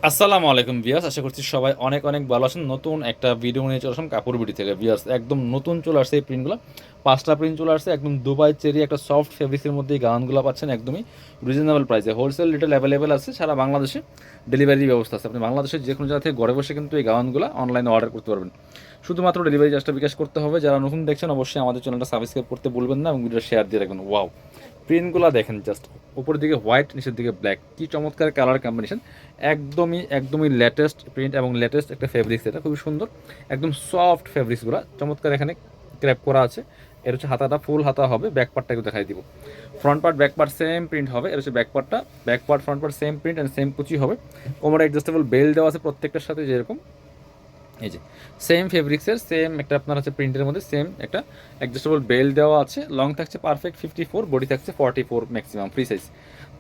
আসসালামু আলাইকুম ভিউয়ার্স, আশা করছি সবাই অনেক অনেক ভালো আছেন। নতুন একটা ভিডিও নিয়ে চলে আসলাম কাপড় বিডি থেকে। ভিউয়ার্স, একদম নতুন চলে আসছে এই প্রিন্টগুলো। 5টা প্রিন্ট চলে আসছে, একদম দুবাই চেরি একটা সফট ফেব্রিক্সের মধ্যে এই গাউনগুলো পাচ্ছেন একদমই রিজনেবল প্রাইসে। হোলসেল রিটেল অ্যাভেলেবেল আছে, সারা বাংলাদেশে ডেলিভারি ব্যবস্থা আছে। আপনি বাংলাদেশের যে কোনো জায়গা থেকে ঘরে বসে কিন্তু এই গাউনগুলো অনলাইনে অর্ডার করতে পারবেন। শুধুমাত্র ডেলিভারি চার্জটা বিকাশ করতে হবে। যারা নতুন দেখছেন অবশ্যই আমাদের চ্যানেলটা সাবস্ক্রাইব করতে ভুলবেন না এবং ভিডিও শেয়ার দিয়ে রাখবেন। ওয়াও, প্রিন্টগুলো দেখেন জাস্ট, উপরের দিকে হোয়াইট, নিচের দিকে ব্ল্যাক, কি চমৎকার কালার কম্বিনেশন। একদমই লেটেস্ট প্রিন্ট এবং লেটেস্ট একটা ফেব্রিক্স, এটা খুবই সুন্দর, একদম সফট ফেব্রিক্সগুলো চমৎকার। এখানে ক্র্যাপ করা আছে। এর হচ্ছে হাতাটা ফুল হাতা হবে, ব্যাক পার্টটা একটু দেখাই দিব। Front part back part same print হবে। এর হচ্ছে ব্যাক পার্টটা, back part front part same print and same কুচি হবে। কোমরে অ্যাডজাস্টেবল বেল্ট দেওয়া আছে প্রত্যেকটার সাথে, যেরকম এই যে সেম ফেব্রিক্সের সেম একটা আপনার হচ্ছে প্রিন্টের মধ্যে সেম একটা অ্যাডজাস্টেবল বেল্ট দেওয়া আছে। লং থাকছে পারফেক্ট 54, বডি থাকছে 44 ম্যাক্সিমাম। ফ্রি সাইজ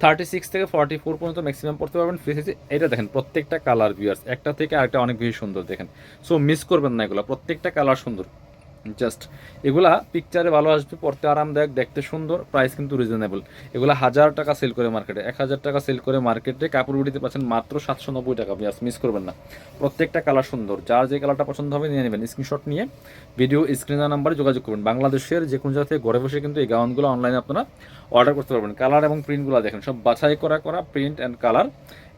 36 থেকে 44 পর্যন্ত ম্যাক্সিমাম পড়তে পারবেন ফ্রি সাইজে। এটা দেখেন প্রত্যেকটা কালার ভিউয়ার্স, একটা থেকে আরেকটা অনেক বেশি সুন্দর দেখেন। সো মিস করবেন না, এগুলো প্রত্যেকটা কালার সুন্দর। জাস্ট এগুলা পিকচারে ভালো আসবে, পড়তে আরামদায়ক, দেখতে সুন্দর, প্রাইস কিন্তু রিজনেবল। এগুলো 1000 টাকা সেল করে মার্কেটে, 1000 টাকা সেল করে মার্কেটে কাপড় বিডিতে পাচ্ছেন মাত্র 790 টাকা। বিয়াস মিস করবেন না, প্রত্যেকটা কালার সুন্দর। যার যে কালারটা পছন্দ হবে নিয়ে নেবেন, স্ক্রিনশট নিয়ে ভিডিও স্ক্রিনের নাম্বারে যোগাযোগ করবেন। বাংলাদেশের যে কোনো জায়গা থেকে ঘরে বসে কিন্তু এই গাউনগুলো অনলাইনে আপনারা অর্ডার করতে পারবেন। কালার এবং প্রিন্টগুলো দেখেন, সব বাছাই করা করা প্রিন্ট অ্যান্ড কালার।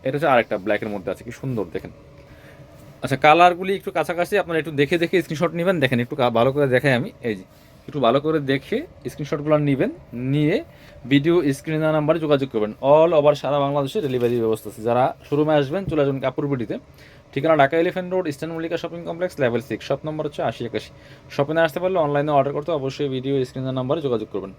এটা হচ্ছে আরেকটা ব্ল্যাকের মধ্যে আছে, কি সুন্দর দেখেন। আচ্ছা, কালারগুলি একটু কাছাকাছি আপনারা একটু দেখে দেখে স্ক্রিনশট নেবেন। দেখেন একটু ভালো করে দেখাই আমি, এই যে একটু ভালো করে দেখে স্ক্রিনশটগুলো নেবেন, নিয়ে ভিডিও স্ক্রিনের নাম্বারে যোগাযোগ করবেন। অল ওভার সারা বাংলাদেশে ডেলিভারি ব্যবস্থা আছে। যারা শোরুমে আসবেন চলে আসবেন কাপড় বিডিতে। ঠিকানা Dhaka elephant road, eastern Mallika shopping complex, level 6, shop number হচ্ছে 80 81। শপিংয়ে আসতে পারলে অনলাইনে অর্ডার করতে অবশ্যই ভিডিও স্ক্রিনের নাম্বারে যোগাযোগ করবেন।